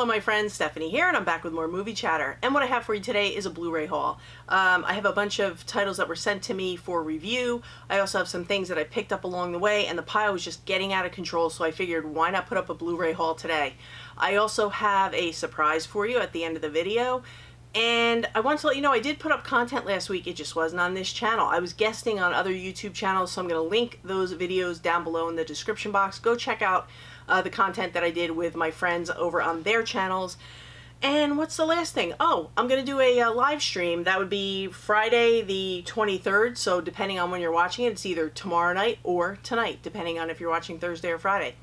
Hello my friends, Stephanie here, and I'm back with more movie chatter. And what I have for you today is a Blu-ray haul. I have a bunch of titles that were sent to me for review. I also have some things that I picked up along the way, and the pile was just getting out of control, so I figured why not put up a Blu-ray haul today. I also have a surprise for you at the end of the video. And I want to let you know I did put up content last week, it just wasn't on this channel. I was guesting on other YouTube channels, so I'm going to link those videos down below in the description box. Go check out the content that I did with my friends over on their channels. And what's the last thing? Oh, I'm going to do a live stream. That would be Friday the 23rd, so depending on when you're watching it, it's either tomorrow night or tonight, depending on if you're watching Thursday or Friday.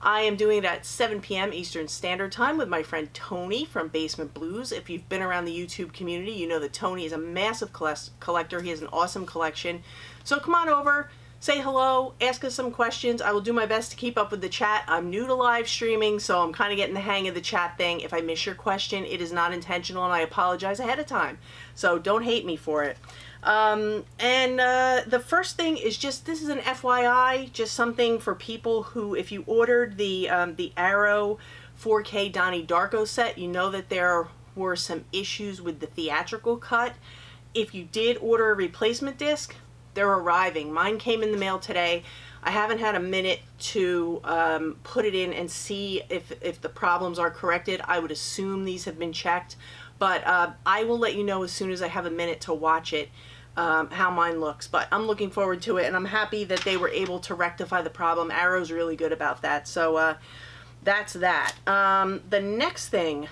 I am doing it at 7 p.m. Eastern Standard Time with my friend Tony from Basement Blues. If you've been around the YouTube community, you know that Tony is a massive collector. He has an awesome collection. So come on over, say hello, ask us some questions. I will do my best to keep up with the chat. I'm new to live streaming, so I'm kind of getting the hang of the chat thing. If I miss your question, it is not intentional, and I apologize ahead of time. So don't hate me for it. The first thing is just, this is an FYI, just something for people who, if you ordered the Arrow 4K Donnie Darko set, you know that there were some issues with the theatrical cut. If you did order a replacement disc, they're arriving. Mine came in the mail today. I haven't had a minute to put it in and see if the problems are corrected. I would assume these have been checked, but I will let you know as soon as I have a minute to watch it how mine looks. But I'm looking forward to it, and I'm happy that they were able to rectify the problem. Arrow's really good about that, so that's that. The next thing,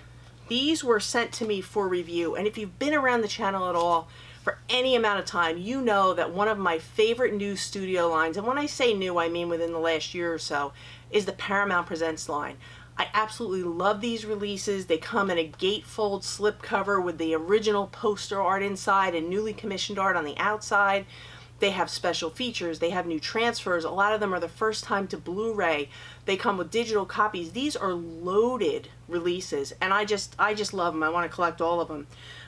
these were sent to me for review, and if you've been around the channel at all for any amount of time, you know that one of my favorite new studio lines, and when I say new, I mean within the last year or so, is the Paramount Presents line. I absolutely love these releases. They come in a gatefold slipcover with the original poster art inside and newly commissioned art on the outside. They have special features. They have new transfers. A lot of them are the first time to Blu-ray. They come with digital copies. These are loaded releases, and I just love them. I want to collect all of them.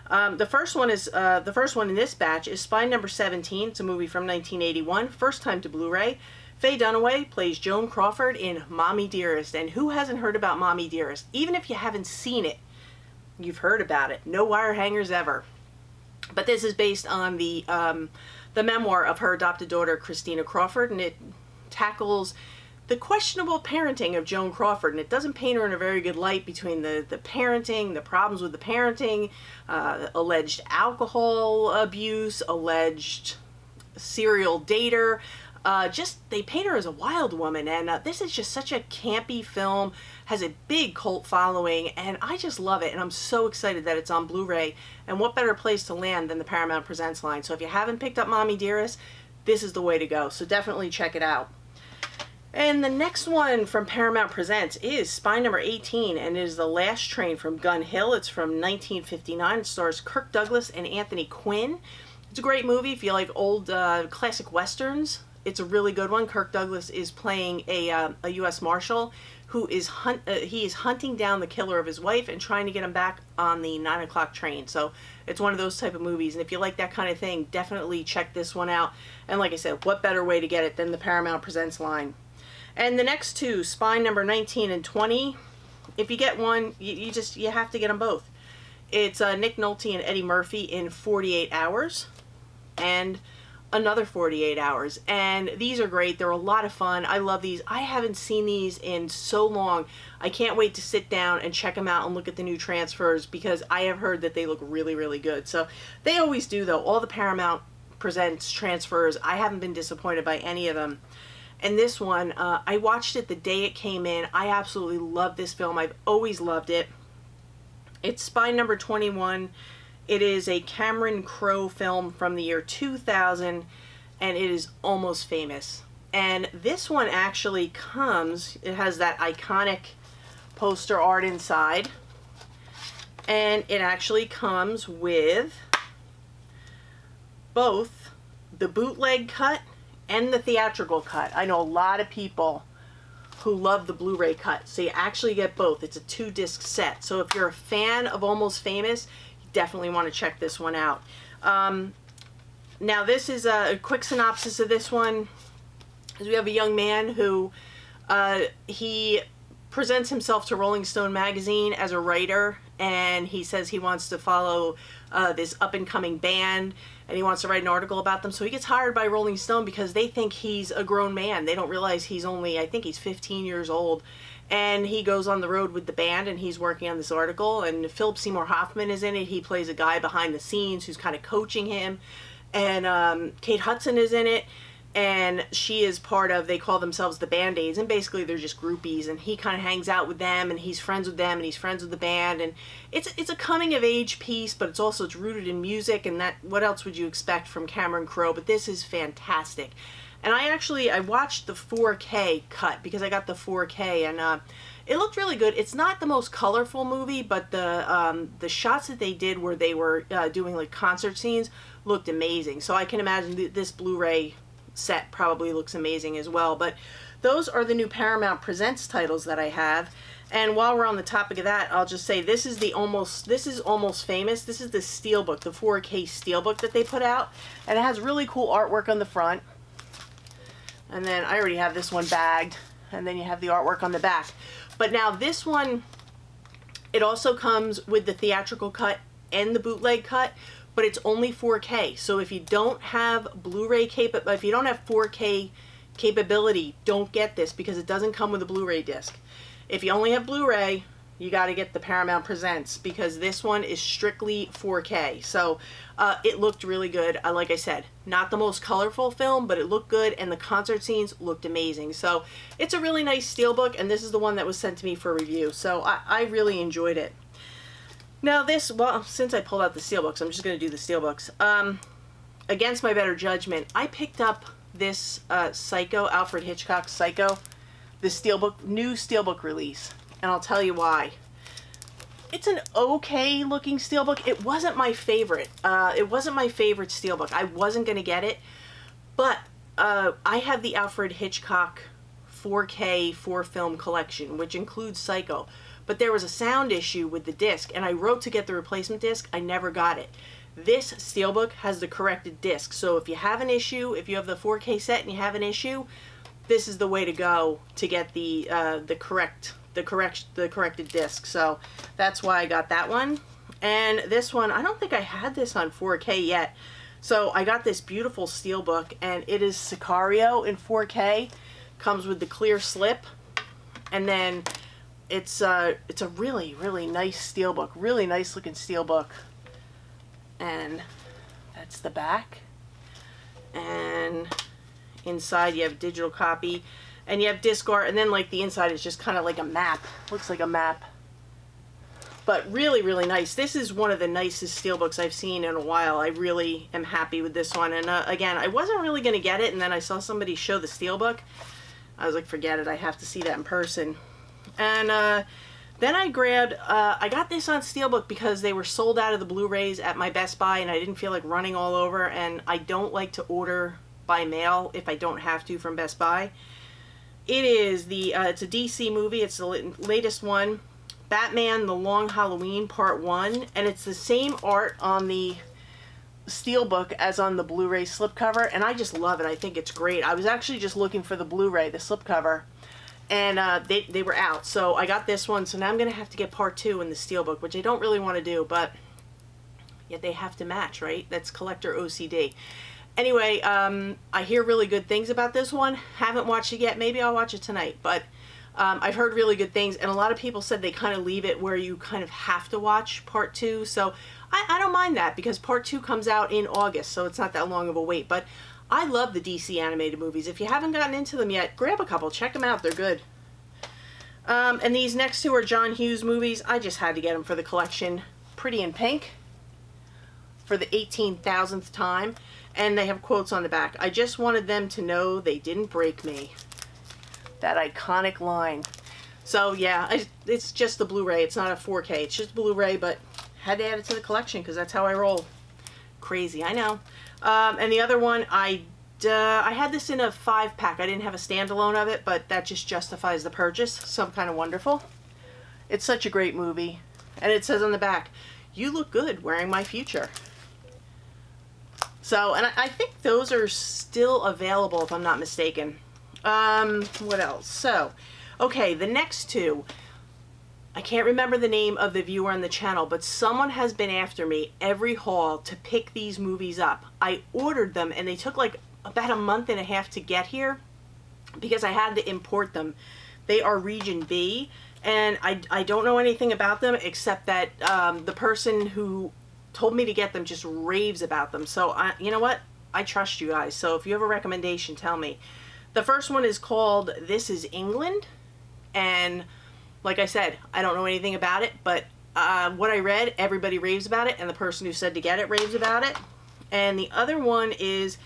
The first one in this batch is Spy Number 17. It's a movie from 1981, first time to Blu-ray. Faye Dunaway plays Joan Crawford in Mommy Dearest, and who hasn't heard about Mommy Dearest? Even if you haven't seen it, you've heard about it. No wire hangers ever. But this is based on the memoir of her adopted daughter, Christina Crawford, and it tackles the questionable parenting of Joan Crawford, and it doesn't paint her in a very good light between the parenting, the problems with the parenting, alleged alcohol abuse, alleged serial dater. They paint her as a wild woman, and this is just such a campy film, has a big cult following, and I just love it, and I'm so excited that it's on Blu-ray, and what better place to land than the Paramount Presents line. So if you haven't picked up Mommy Dearest, this is the way to go, so definitely check it out. And the next one from Paramount Presents is Spy Number 18, and it is The Last Train from Gun Hill. It's from 1959. It stars Kirk Douglas and Anthony Quinn. It's a great movie if you like old classic westerns. It's a really good one. Kirk Douglas is playing a U.S. Marshal who is hunting down the killer of his wife and trying to get him back on the 9 o'clock train. So it's one of those type of movies, and if you like that kind of thing, definitely check this one out. And like I said, what better way to get it than the Paramount Presents line? And the next two, Spy Number 19 and 20, if you get one, you have to get them both. It's Nick Nolte and Eddie Murphy in 48 Hours and Another 48 Hours, and these are great. They're a lot of fun. I love these. I haven't seen these in so long. I can't wait to sit down and check them out and look at the new transfers, because I have heard that they look really, really good. So they always do, though. All the Paramount Presents transfers, I haven't been disappointed by any of them. And this one, I watched it the day it came in. I absolutely love this film. I've always loved it. It's Spy Number 21. It is a Cameron Crowe film from the year 2000, and it is Almost Famous. And this one actually comes, it has that iconic poster art inside, and it actually comes with both the bootleg cut and the theatrical cut. I know a lot of people who love the Blu-ray cut, so you actually get both. It's a 2-disc set. So if you're a fan of Almost Famous, you definitely want to check this one out. Now this is a quick synopsis of this one. We have a young man who he presents himself to Rolling Stone magazine as a writer, and he says he wants to follow this up-and-coming band, and he wants to write an article about them. So he gets hired by Rolling Stone because they think he's a grown man. They don't realize he's only, I think he's 15 years old. And he goes on the road with the band, and he's working on this article, and Philip Seymour Hoffman is in it. He plays a guy behind the scenes who's kind of coaching him. And Kate Hudson is in it, and she is part of, they call themselves the Band-Aids, and basically they're just groupies, and he kind of hangs out with them, and he's friends with them, and he's friends with the band, and it's a coming-of-age piece, but it's rooted in music, and that, what else would you expect from Cameron Crowe? But this is fantastic. And I watched the 4K cut because I got the 4K, and it looked really good. It's not the most colorful movie, but the shots that they did where they were doing like concert scenes looked amazing. So I can imagine this Blu-ray set probably looks amazing as well. But those are the new Paramount Presents titles that I have. And while we're on the topic of that, I'll just say this is Almost Famous. This is the Steelbook, the 4K Steelbook that they put out, and it has really cool artwork on the front. And then I already have this one bagged, and then you have the artwork on the back. But now this one, it also comes with the theatrical cut and the bootleg cut, but it's only 4K. So if you don't have Blu-ray if you don't have 4K capability, don't get this because it doesn't come with a Blu-ray disc. If you only have Blu-ray, you got to get the Paramount Presents because this one is strictly 4K. So it looked really good. Like I said, not the most colorful film, but it looked good, and the concert scenes looked amazing. So it's a really nice Steelbook, and this is the one that was sent to me for review. So I really enjoyed it. Now this, well, since I pulled out the Steelbooks, I'm just going to do the Steelbooks. Against my better judgment, I picked up this Psycho, Alfred Hitchcock Psycho, the Steelbook, new Steelbook release. And I'll tell you why. It's an okay looking Steelbook. It wasn't my favorite. It wasn't my favorite Steelbook. I wasn't going to get it. But I have the Alfred Hitchcock 4K 4-film collection, which includes Psycho. But there was a sound issue with the disc, and I wrote to get the replacement disc. I never got it. This Steelbook has the corrected disc. So if you have an issue, if you have the 4K set and you have an issue, this is the way to go to get the corrected disc. So that's why I got that one. And this one, I don't think I had this on 4K yet. So I got this beautiful Steelbook, and it is Sicario in 4K. Comes with the clear slip, and then it's a really, really nice Steelbook. Really nice looking Steelbook. And that's the back. And inside you have a digital copy. And you have disc art, and then like the inside is just kind of like a map. Looks like a map. But really, really nice. This is one of the nicest Steelbooks I've seen in a while. I really am happy with this one. And again, I wasn't really going to get it, and then I saw somebody show the Steelbook. I was like, forget it. I have to see that in person. And then I grabbed, I got this on Steelbook because they were sold out of the Blu-rays at my Best Buy, and I didn't feel like running all over, and I don't like to order by mail if I don't have to from Best Buy. It is it's a DC movie. It's the latest one, Batman: The Long Halloween Part 1, and it's the same art on the Steelbook as on the Blu-ray slipcover, and I just love it. I think it's great. I was actually just looking for the Blu-ray, the slipcover, and they were out, so I got this one. So now I'm gonna have to get Part 2 in the Steelbook, which I don't really want to do, but yet they have to match, right? That's collector OCD. Anyway, I hear really good things about this one. Haven't watched it yet. Maybe I'll watch it tonight. But I've heard really good things, and a lot of people said they kind of leave it where you kind of have to watch Part 2. So I don't mind that because Part 2 comes out in August, so it's not that long of a wait. But I love the DC animated movies. If you haven't gotten into them yet, grab a couple. Check them out. They're good. And these next two are John Hughes movies. I just had to get them for the collection. Pretty in Pink for the 18,000th time. And they have quotes on the back. I just wanted them to know they didn't break me. That iconic line. So yeah, it's just the Blu-ray. It's not a 4K. It's just Blu-ray, but had to add it to the collection because that's how I roll. Crazy, I know. And the other one, I had this in a 5-pack. I didn't have a standalone of it, but that just justifies the purchase. Some Kind of Wonderful. It's such a great movie. And it says on the back, "You look good wearing my future." So, and I think those are still available if I'm not mistaken. What else? So, Okay, the next two. I can't remember the name of the viewer on the channel, but someone has been after me every haul to pick these movies up. I ordered them and they took like about a month and a half to get here because I had to import them. They are Region B, and I don't know anything about them except that the person who told me to get them just raves about them. So you know what? I trust you guys. So if you have a recommendation, tell me. The first one is called This Is England, and like I said, I don't know anything about it, but what I read, everybody raves about it, and the person who said to get it raves about it. And the other one is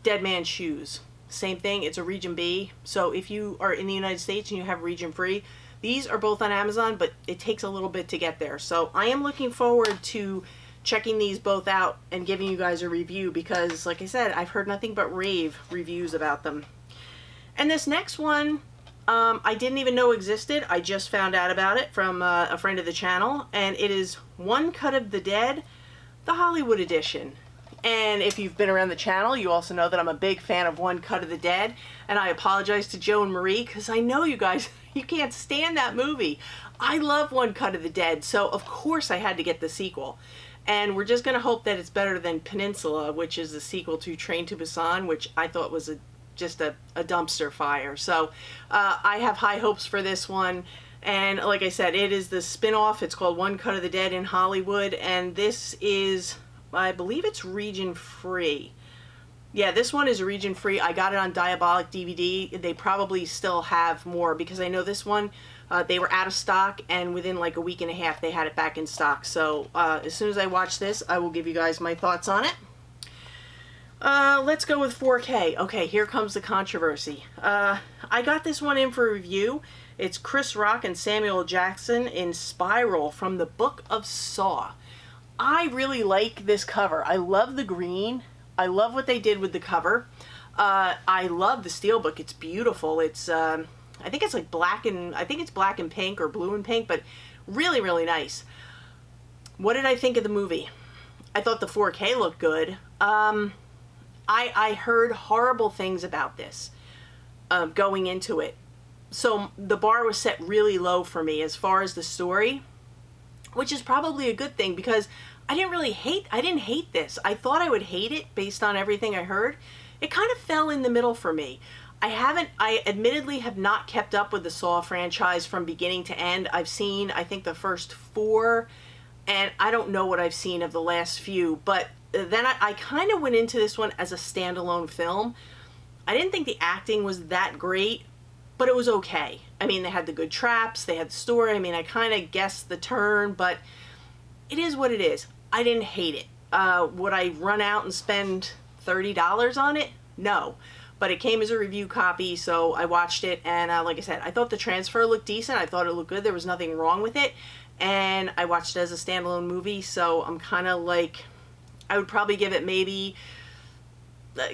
Dead Man's Shoes. Same thing, it's a Region B. So if you are in the United States and you have Region Free, these are both on Amazon, but it takes a little bit to get there. So I am looking forward to checking these both out and giving you guys a review because, like I said, I've heard nothing but rave reviews about them. And this next one, I didn't even know existed. I just found out about it from a friend of the channel, and it is One Cut of the Dead, the Hollywood edition. And if you've been around the channel, you also know that I'm a big fan of One Cut of the Dead, and I apologize to Joe and Marie because I know you guys, you can't stand that movie. I love One Cut of the Dead, so of course I had to get the sequel. And we're just going to hope that it's better than Peninsula, which is the sequel to Train to Busan, which I thought was just a dumpster fire. So I have high hopes for this one, and like I said, it is the spin-off. It's called One Cut of the Dead in Hollywood, and this is, I believe it's region free. Yeah, this one is region free. I got it on Diabolic DVD. They probably still have more because I know this one, they were out of stock, and within like a week and a half they had it back in stock. So as soon as I watch this, I will give you guys my thoughts on it. Let's go with 4K. Okay, here comes the controversy. I got this one in for review. It's Chris Rock and Samuel Jackson in Spiral from the Book of Saw. I really like this cover. I love the green. I love what they did with the cover. I love the Steelbook. It's beautiful. It's I think it's like black and black and pink or blue and pink, but really, really nice. What did I think of the movie? I thought the 4K looked good. I heard horrible things about this going into it. So the bar was set really low for me as far as the story, which is probably a good thing because I didn't hate this. I thought I would hate it based on everything I heard. It kind of fell in the middle for me. I admittedly have not kept up with the Saw franchise from beginning to end. I've seen, I think, the first 4, and I don't know what I've seen of the last few, but then I kind of went into this one as a standalone film. I didn't think the acting was that great, but it was okay. I mean, they had the good traps, they had the story. I mean, I kind of guessed the turn, but it is what it is. I didn't hate it. Would I run out and spend $30 on it? No. But it came as a review copy, so I watched it, and like I said, I thought the transfer looked decent. I thought it looked good. There was nothing wrong with it, and I watched it as a standalone movie, so I'm kind of like, I would probably give it maybe,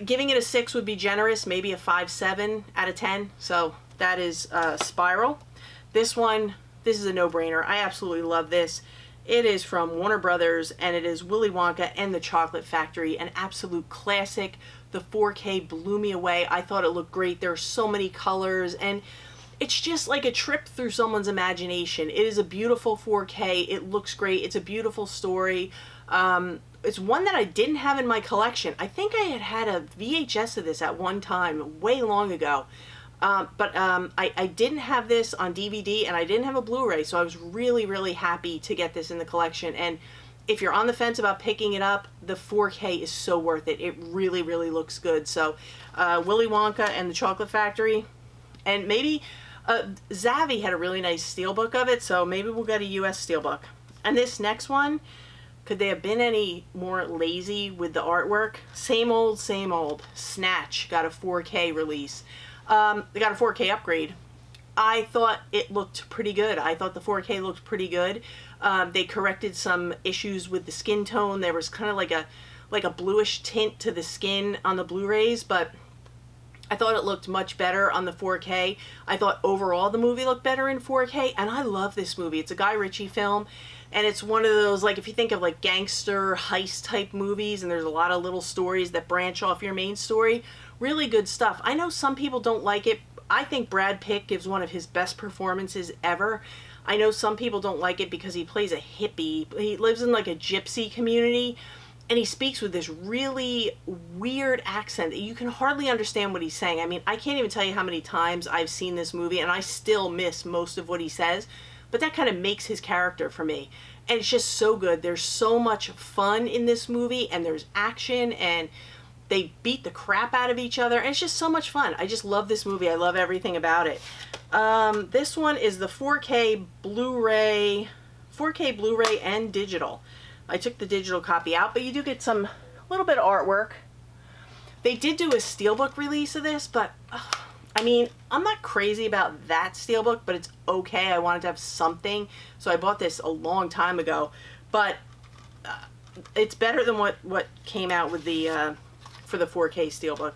giving it a 6 would be generous, maybe a 5.7 out of 10. So that is Spiral. This is a no-brainer. I absolutely love this. It is from Warner Brothers, and it is Willy Wonka and the Chocolate Factory, an absolute classic. The 4K blew me away. I thought it looked great. There are so many colors, and it's just like a trip through someone's imagination. It is a beautiful 4K. It looks great. It's a beautiful story. It's one that I didn't have in my collection. I think I had a VHS of this at one time, way long ago. But I didn't have this on DVD, and I didn't have a Blu-ray, so I was really, really happy to get this in the collection. And if you're on the fence about picking it up, the 4K is so worth it. It really, really looks good. So Willy Wonka and the Chocolate Factory, and maybe Zavi had a really nice steelbook of it, so maybe we'll get a US steelbook. And this next one, could they have been any more lazy with the artwork? Same old, same old. Snatch got a 4K release. They got a 4K upgrade. I thought it looked pretty good. I thought the 4K looked pretty good. They corrected some issues with the skin tone. There was kind of like a bluish tint to the skin on the Blu-rays, but I thought it looked much better on the 4K. I thought overall the movie looked better in 4K, and I love this movie. It's a Guy Ritchie film, and it's one of those, like, if you think of like gangster heist type movies, and there's a lot of little stories that branch off your main story, really good stuff. I know some people don't like it. I think Brad Pitt gives one of his best performances ever. I know some people don't like it because he plays a hippie. He lives in like a gypsy community, and he speaks with this really weird accent that you can hardly understand what he's saying. I mean, I can't even tell you how many times I've seen this movie and I still miss most of what he says, but that kind of makes his character for me. And it's just so good. There's so much fun in this movie, and there's action, and they beat the crap out of each other, and it's just so much fun. I just love this movie. I love everything about it. This one is the 4K Blu-ray and digital. I took the digital copy out, but you do get some little bit of artwork. They did do a Steelbook release of this, but I mean, I'm not crazy about that Steelbook, but it's okay. I wanted to have something, so I bought this a long time ago. But it's better than what came out with the for the 4K Steelbook.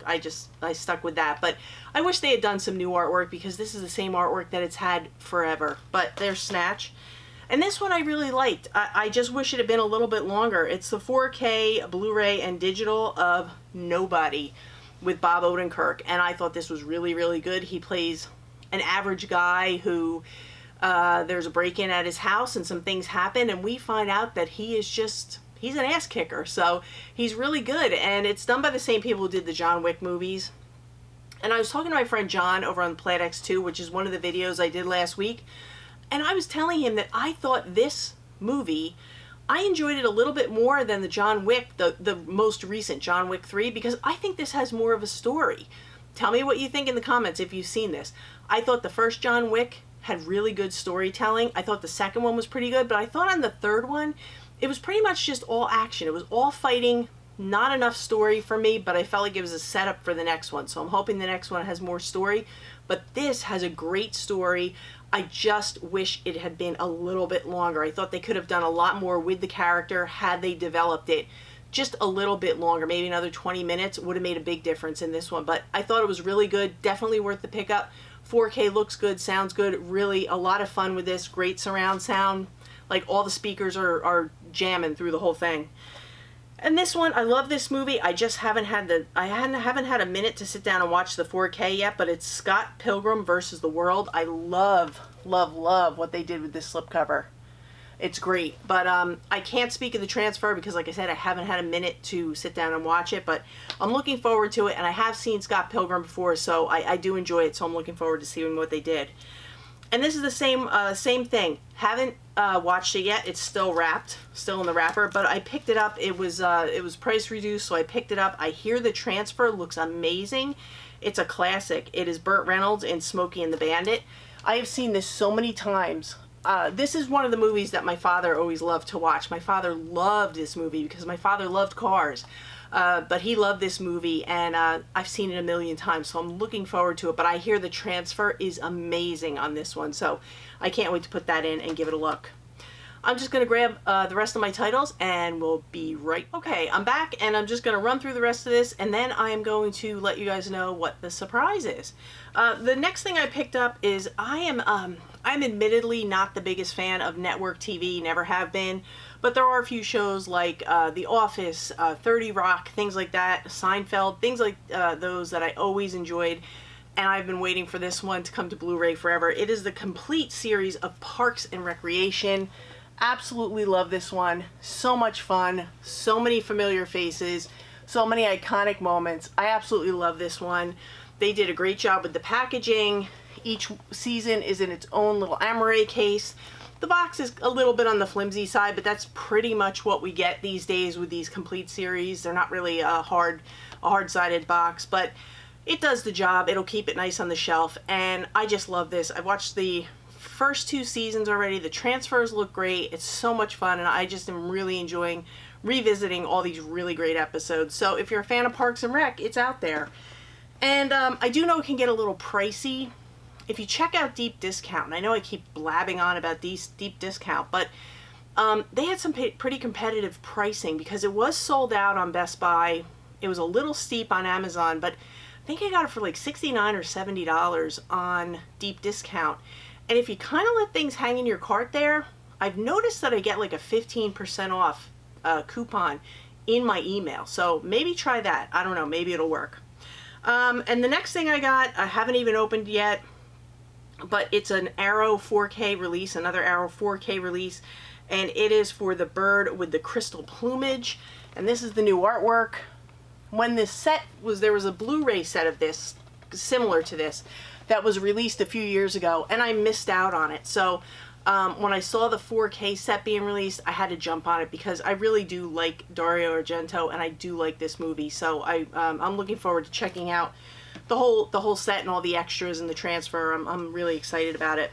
I stuck with that. But I wish they had done some new artwork, because this is the same artwork that it's had forever. But there's Snatch. And this one I really liked. I just wish it had been a little bit longer. It's the 4K Blu-ray and digital of Nobody with Bob Odenkirk. And I thought this was really, really good. He plays an average guy who there's a break-in at his house and some things happen, and we find out that he's an ass kicker. So he's really good, and it's done by the same people who did the John Wick movies. And I was talking to my friend John over on Plat X2, which is one of the videos I did last week, and I was telling him that I thought this movie, I enjoyed it a little bit more than the John Wick, the most recent John Wick 3, because I think this has more of a story. Tell me what you think in the comments if you've seen this. I thought the first John Wick had really good storytelling. I thought the second one was pretty good, but I thought on the third one, it was pretty much just all action. It was all fighting, not enough story for me, but I felt like it was a setup for the next one. So I'm hoping the next one has more story. But this has a great story. I just wish it had been a little bit longer. I thought they could have done a lot more with the character had they developed it just a little bit longer. Maybe another 20 minutes would have made a big difference in this one. But I thought it was really good. Definitely worth the pickup. 4K looks good, sounds good. Really a lot of fun with this. Great surround sound. Like, all the speakers are jamming through the whole thing. And this one, I love this movie. I just haven't had haven't had a minute to sit down and watch the 4K yet, but it's Scott Pilgrim versus the World. I love, love, love what they did with this slipcover. It's great. But I can't speak of the transfer because, like I said, I haven't had a minute to sit down and watch it, but I'm looking forward to it, and I have seen Scott Pilgrim before, so I do enjoy it, so I'm looking forward to seeing what they did. And this is the same thing. Haven't watched it yet. It's still wrapped, still in the wrapper. But I picked it up. It was price reduced, so I picked it up. I hear the transfer looks amazing. It's a classic. It is Burt Reynolds in Smokey and the Bandit. I have seen this so many times. This is one of the movies that my father always loved to watch. My father loved this movie because my father loved cars. But he loved this movie, and I've seen it a million times, so I'm looking forward to it. But I hear the transfer is amazing on this one, so I can't wait to put that in and give it a look. I'm just going to grab the rest of my titles, and we'll be right... Okay, I'm back, and I'm just going to run through the rest of this, and then I am going to let you guys know what the surprise is. The next thing I picked up is I'm admittedly not the biggest fan of network TV, never have been. But there are a few shows like The Office, 30 Rock, things like that, Seinfeld, things like those that I always enjoyed. And I've been waiting for this one to come to Blu-ray forever. It is the complete series of Parks and Recreation. Absolutely love this one. So much fun. So many familiar faces. So many iconic moments. I absolutely love this one. They did a great job with the packaging. Each season is in its own little amaret case. The box is a little bit on the flimsy side, but that's pretty much what we get these days with these complete series. They're not really a hard-sided box, but it does the job. It'll keep it nice on the shelf, and I just love this. I've watched the first 2 seasons already. The transfers look great. It's so much fun, and I just am really enjoying revisiting all these really great episodes. So if you're a fan of Parks and Rec, it's out there. And I do know it can get a little pricey. If you check out Deep Discount, and I know I keep blabbing on about Deep Discount, but they had some pretty competitive pricing because it was sold out on Best Buy. It was a little steep on Amazon, but I think I got it for like $69 or $70 on Deep Discount. And if you kind of let things hang in your cart there, I've noticed that I get like a 15% off coupon in my email. So maybe try that. I don't know, maybe it'll work. And the next thing I got, I haven't even opened yet, but it's an Arrow 4K release, another Arrow 4K release, and it is for the bird with the crystal plumage, and this is the new artwork. When this set was, there was a Blu-ray set of this, similar to this, that was released a few years ago, and I missed out on it. So when I saw the 4K set being released, I had to jump on it because I really do like Dario Argento, and I do like this movie. So I'm looking forward to checking out the whole set and all the extras and the transfer. I'm really excited about it.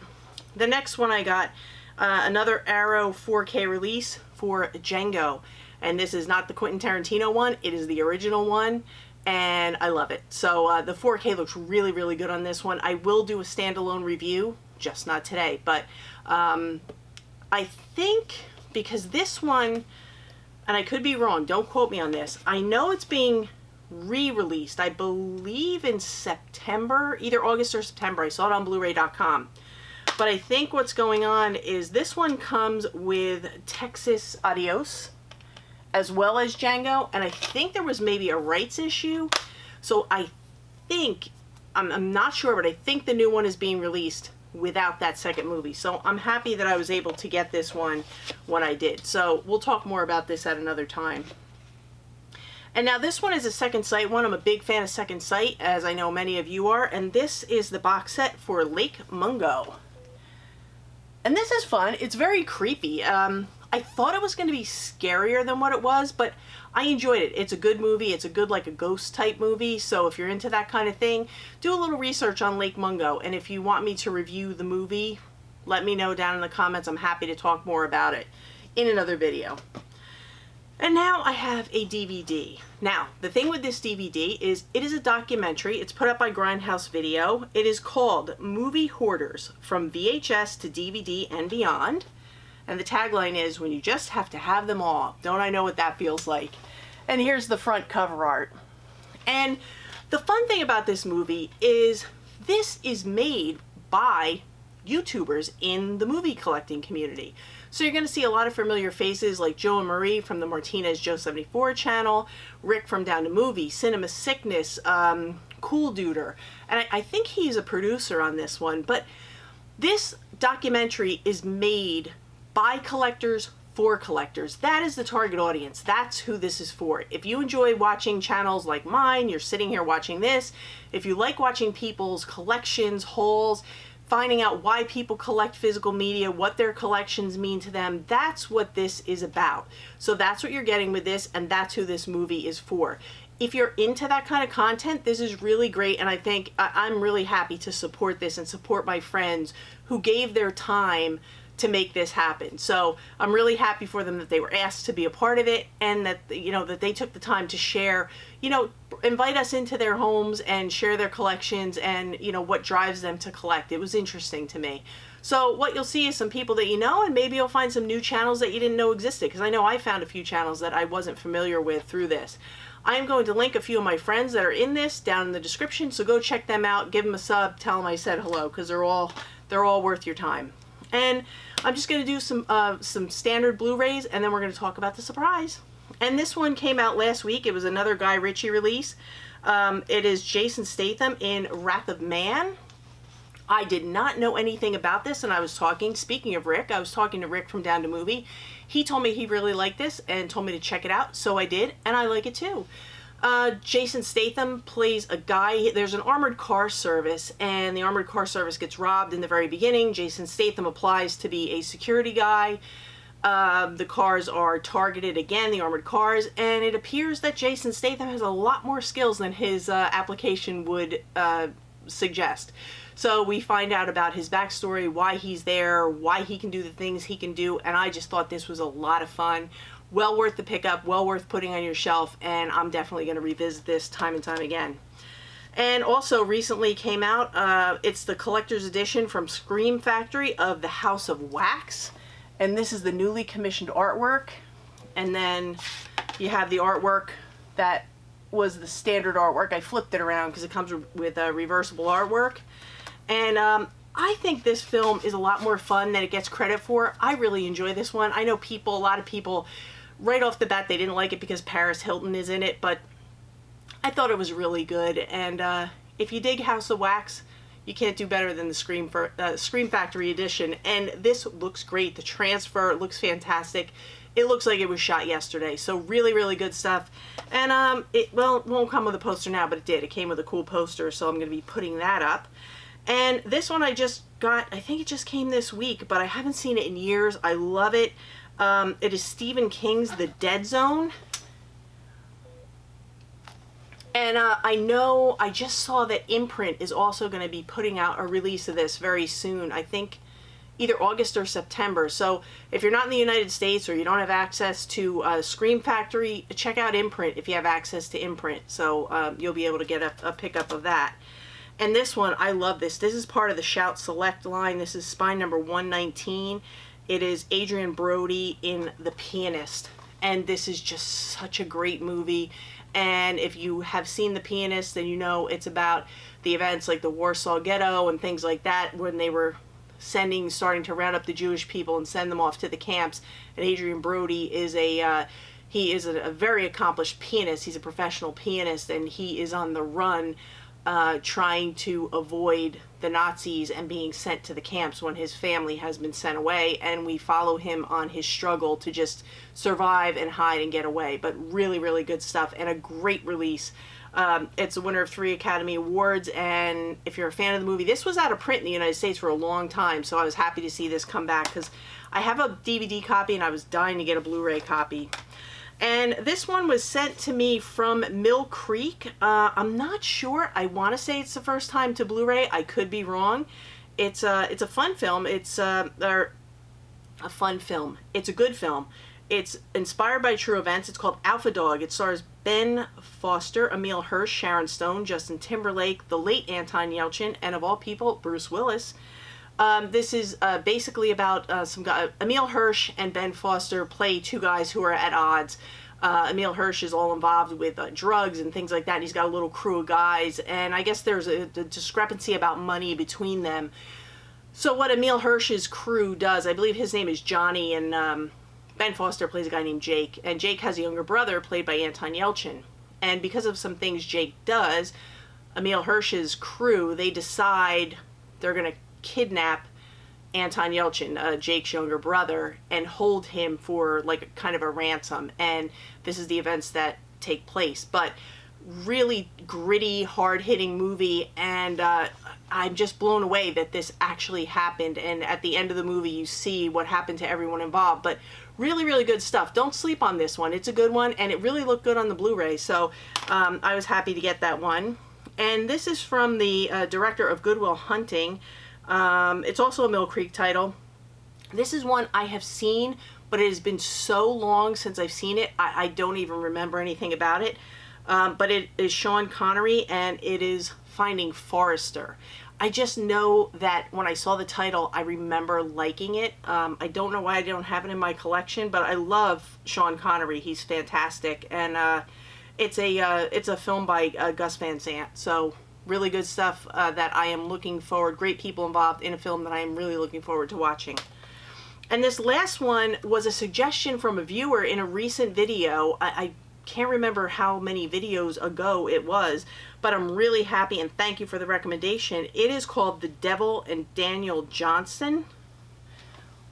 The next one I got, another Arrow 4K release for Django, and this is not the Quentin Tarantino one. It is the original one, and I love it. So the 4K looks really, really good on this one. I will do a standalone review, just not today, but I think because this one, and I could be wrong, don't quote me on this, I know it's being re-released, I believe in September, either August or September. I saw it on bluray.com. But I think what's going on is this one comes with Texas Adios as well as Django, and I think there was maybe a rights issue. So I think, I'm not sure, but I think the new one is being released without that second movie. So I'm happy that I was able to get this one when I did. So we'll talk more about this at another time. And now this one is a Second Sight one. I'm a big fan of Second Sight, as I know many of you are, and this is the box set for Lake Mungo. And this is fun. It's very creepy. I thought it was going to be scarier than what it was, but I enjoyed it. It's a good movie. It's a good, like a ghost type movie. So if you're into that kind of thing, do a little research on Lake Mungo. And if you want me to review the movie, let me know down in the comments. I'm happy to talk more about it in another video. And now I have a DVD. Now, the thing with this DVD is it is a documentary. It's put up by Grindhouse Video. It is called Movie Hoarders, From VHS to DVD and Beyond. And the tagline is, when you just have to have them all. Don't I know what that feels like? And here's the front cover art. And the fun thing about this movie is this is made by YouTubers in the movie collecting community. So you're going to see a lot of familiar faces like Joe and Marie from the Martinez Joe 74 channel, Rick from Down to Movie, Cinema Sickness, Cool Duder, and I think he's a producer on this one. But this documentary is made by collectors for collectors. That is the target audience. That's who this is for. If you enjoy watching channels like mine, you're sitting here watching this. If you like watching people's collections, hauls, finding out why people collect physical media, what their collections mean to them, that's what this is about. So that's what you're getting with this, and that's who this movie is for. If you're into that kind of content, this is really great, and I think I'm really happy to support this and support my friends who gave their time to make this happen. So I'm really happy for them that they were asked to be a part of it, and that, you know, that they took the time to share, you know, invite us into their homes and share their collections and, you know, what drives them to collect. It was interesting to me. So what you'll see is some people that you know, and maybe you'll find some new channels that you didn't know existed, because I know I found a few channels that I wasn't familiar with through this. I am going to link a few of my friends that are in this down in the description, so go check them out, give them a sub, tell them I said hello, because they're all worth your time. And I'm just going to do some standard Blu-rays, and then we're going to talk about the surprise. And this one came out last week. It was another Guy Ritchie release. It is Jason Statham in Wrath of Man. I did not know anything about this, and I was talking, speaking of Rick, I was talking to Rick from Down to Movie. He told me he really liked this and told me to check it out, so I did, and I like it too. Jason Statham plays a guy. There's an armored car service, and the armored car service gets robbed in the very beginning. Jason Statham applies to be a security guy. The cars are targeted again, the armored cars, and it appears that Jason Statham has a lot more skills than his application would suggest. So we find out about his backstory, why he's there, why he can do the things he can do, and I just thought this was a lot of fun. Well worth the pickup, well worth putting on your shelf, and I'm definitely going to revisit this time and time again. And also recently came out, it's the collector's edition from Scream Factory of The House of Wax. And this is the newly commissioned artwork. And then you have the artwork that was the standard artwork. I flipped it around because it comes with a reversible artwork. And I think this film is a lot more fun than it gets credit for. I really enjoy this one. I know people, a lot of people, right off the bat, they didn't like it because Paris Hilton is in it, but I thought it was really good, and if you dig House of Wax, you can't do better than the Scream Factory edition. And this looks great. The transfer looks fantastic. It looks like it was shot yesterday. So really, really good stuff. And it won't come with a poster now, but it did. It came with a cool poster, so I'm going to be putting that up. And this one I just got, I think it just came this week, but I haven't seen it in years. I love it. It is Stephen King's The Dead Zone. And I know, I just saw that Imprint is also going to be putting out a release of this very soon. I think either August or September. So if you're not in the United States or you don't have access to Scream Factory, check out Imprint if you have access to Imprint. So you'll be able to get a pickup of that. And this one, I love this. This is part of the Shout Select line. This is spine number 119. It is Adrian Brody in The Pianist. And this is just such a great movie. And if you have seen The Pianist, then you know it's about the events like the Warsaw Ghetto and things like that, when they were starting to round up the Jewish people and send them off to the camps. And Adrian Brody is a very accomplished pianist. He's a professional pianist, and he is on the run trying to avoid the Nazis and being sent to the camps when his family has been sent away. And we follow him on his struggle to just survive and hide and get away. But really, really good stuff and a great release. It's a winner of 3 Academy Awards, and if you're a fan of the movie, this was out of print in the United States for a long time, so I was happy to see this come back because I have a DVD copy and I was dying to get a Blu-ray copy. And this one was sent to me from Mill Creek. I'm not sure. I want to say it's the first time to Blu-ray. I could be wrong. It's a fun film. It's a fun film. It's a good film. It's inspired by true events. It's called Alpha Dog. It stars Ben Foster, Emile Hirsch, Sharon Stone, Justin Timberlake, the late Anton Yelchin, and of all people, Bruce Willis. This is basically about some guy. Emile Hirsch and Ben Foster play 2 guys who are at odds. Emile Hirsch is all involved with drugs and things like that. He's got a little crew of guys, and I guess there's a discrepancy about money between them. So what Emile Hirsch's crew does, I believe his name is Johnny, and Ben Foster plays a guy named Jake, and Jake has a younger brother played by Anton Yelchin. And because of some things Jake does, Emile Hirsch's crew, they decide they're going to kidnap Anton Yelchin, Jake's younger brother, and hold him for like a kind of a ransom. And this is the events that take place. But really gritty, hard-hitting movie, and I'm just blown away that this actually happened. And at the end of the movie, you see what happened to everyone involved. But really, really good stuff. Don't sleep on this one. It's a good one, and it really looked good on the Blu-ray. So I was happy to get that one. And this is from the director of Good Will Hunting. It's also a Mill Creek title. This is one I have seen, but it has been so long since I've seen it, I don't even remember anything about it. But it is Sean Connery, and it is Finding Forrester. I just know that when I saw the title, I remember liking it. I don't know why I don't have it in my collection, but I love Sean Connery. He's fantastic, and it's a film by Gus Van Sant. So really good stuff that I am looking forward. Great people involved in a film that I am really looking forward to watching. And this last one was a suggestion from a viewer in a recent video. I can't remember how many videos ago it was, but I'm really happy and thank you for the recommendation. It is called The Devil and Daniel Johnston.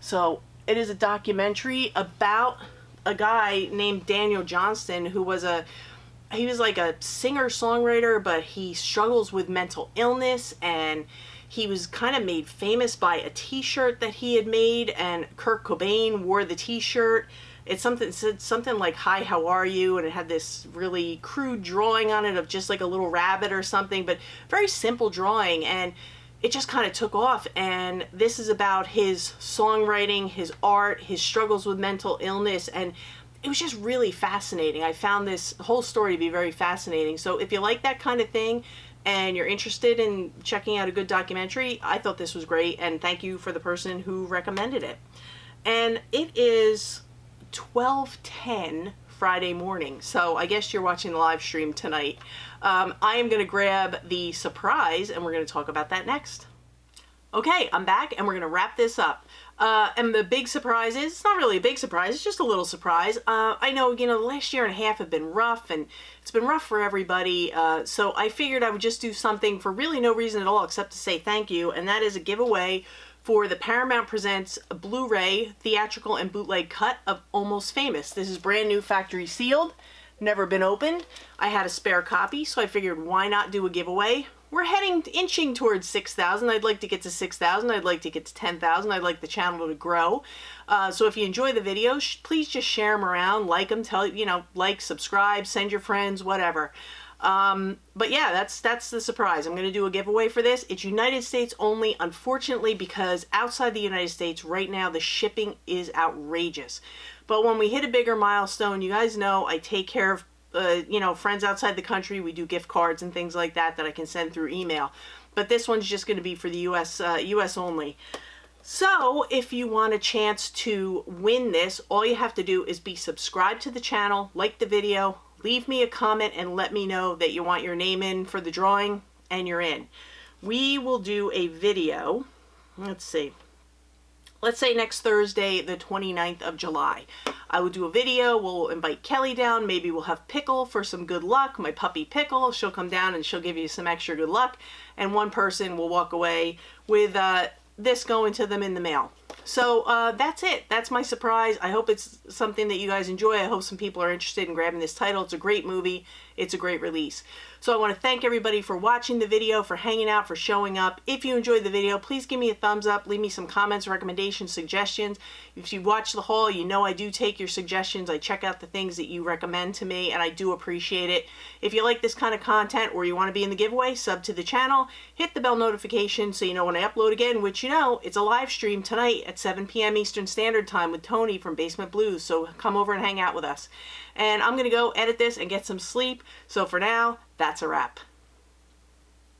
So it is a documentary about a guy named Daniel Johnston who was he was like a singer-songwriter, but he struggles with mental illness, and he was kind of made famous by a t-shirt that he had made, and Kurt Cobain wore the t-shirt. It said something like, "Hi, how are you?" And it had this really crude drawing on it of just like a little rabbit or something, but very simple drawing, and it just kind of took off. And this is about his songwriting, his art, his struggles with mental illness, and it was just really fascinating. I found this whole story to be very fascinating. So if you like that kind of thing and you're interested in checking out a good documentary, I thought this was great, and thank you for the person who recommended it. And it is 12:10 Friday morning, so I guess you're watching the live stream tonight. I am going to grab the surprise, and we're going to talk about that next. Okay, I'm back and we're going to wrap this up. And the big surprise is, it's not really a big surprise, it's just a little surprise. I know, the last year and a half have been rough, and it's been rough for everybody, so I figured I would just do something for really no reason at all except to say thank you, and that is a giveaway for the Paramount Presents Blu-ray theatrical and bootleg cut of Almost Famous. This is brand new, factory sealed, never been opened. I had a spare copy, so I figured why not do a giveaway. We're inching towards 6,000. I'd like to get to 6,000. I'd like to get to 10,000. I'd like the channel to grow. So if you enjoy the videos, please just share them around, like them, like, subscribe, send your friends, whatever. But yeah, that's the surprise. I'm going to do a giveaway for this. It's United States only, unfortunately, because outside the United States right now, the shipping is outrageous. But when we hit a bigger milestone, you guys know I take care of friends outside the country. We do gift cards and things like that I can send through email. But this one's just going to be for the US only. So if you want a chance to win this, all you have to do is be subscribed to the channel, like the video, leave me a comment, and let me know that you want your name in for the drawing, and you're in. We will do a video, let's see. Let's say next Thursday, the 29th of July. I will do a video, we'll invite Kelly down, maybe we'll have Pickle for some good luck, my puppy Pickle. She'll come down and she'll give you some extra good luck, and one person will walk away with this going to them in the mail. So that's it. That's my surprise. I hope it's something that you guys enjoy. I hope some people are interested in grabbing this title. It's a great movie. It's a great release. So I want to thank everybody for watching the video, for hanging out, for showing up. If you enjoyed the video, please give me a thumbs up. Leave me some comments, recommendations, suggestions. If you watch the haul, you know I do take your suggestions. I check out the things that you recommend to me, and I do appreciate it. If you like this kind of content or you want to be in the giveaway, sub to the channel. Hit the bell notification so you know when I upload again, which it's a live stream tonight at 7 p.m. Eastern Standard Time with Tony from Basement Blues. So come over and hang out with us. And I'm going to go edit this and get some sleep. So for now, that's a wrap.